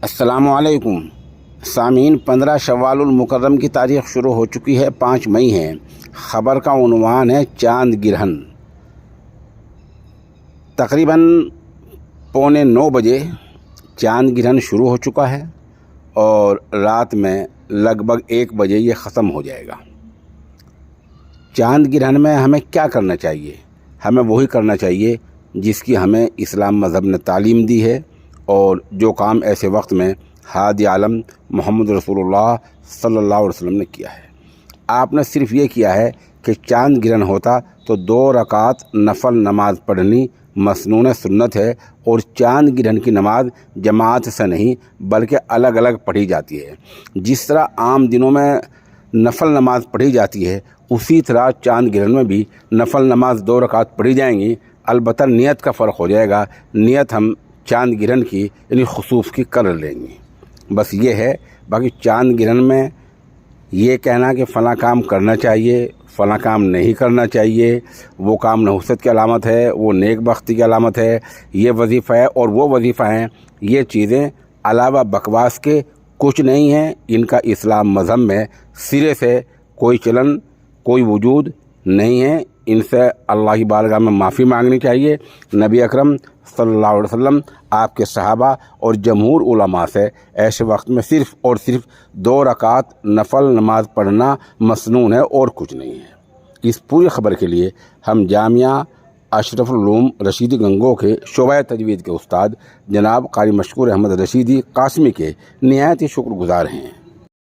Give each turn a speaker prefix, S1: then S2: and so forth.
S1: السلام علیکم سامعین، 15 شوال المکرم کی تاریخ شروع ہو چکی ہے، 5 مئی ہے۔ خبر کا عنوان ہے چاند گرہن۔ تقریباً 8:45 بجے چاند گرہن شروع ہو چکا ہے اور رات میں لگ بھگ 1 بجے یہ ختم ہو جائے گا۔ چاند گرہن میں ہمیں کیا کرنا چاہیے؟ ہمیں وہی کرنا چاہیے جس کی ہمیں اسلام مذہب نے تعلیم دی ہے، اور جو کام ایسے وقت میں ہادی عالم محمد رسول اللہ صلی اللہ علیہ وسلم نے کیا ہے۔ آپ نے صرف یہ کیا ہے کہ چاند گرہن ہوتا تو 2 رکعت نفل نماز پڑھنی مسنون سنت ہے، اور چاند گرہن کی نماز جماعت سے نہیں بلکہ الگ الگ پڑھی جاتی ہے۔ جس طرح عام دنوں میں نفل نماز پڑھی جاتی ہے، اسی طرح چاند گرہن میں بھی نفل نماز 2 رکعت پڑھی جائیں گی۔ البتہ نیت کا فرق ہو جائے گا، نیت ہم چاند گرہن کی یعنی خسوف کی کر لیں گے، بس یہ ہے۔ باقی چاند گرہن میں یہ کہنا کہ فلاں کام کرنا چاہیے، فلاں کام نہیں کرنا چاہیے، وہ کام نحوست کی علامت ہے، وہ نیک بختی کی علامت ہے، یہ وظیفہ ہے اور وہ وظیفہ ہیں، یہ چیزیں علاوہ بکواس کے کچھ نہیں ہیں۔ ان کا اسلام مذہب میں سرے سے کوئی چلن، کوئی وجود نہیں ہے۔ ان سے اللہ کی بارگاہ میں معافی مانگنی چاہیے۔ نبی اکرم صلی اللہ علیہ وسلم، آپ کے صحابہ اور جمہور علماء سے ایسے وقت میں صرف اور صرف 2 رکعت نفل نماز پڑھنا مسنون ہے اور کچھ نہیں ہے۔ اس پوری خبر کے لیے ہم جامعہ اشرف العلوم رشیدی گنگو کے شعبہ تجوید کے استاد جناب قاری مشکور احمد رشیدی قاسمی کے نہایت ہی شکر گزار ہیں۔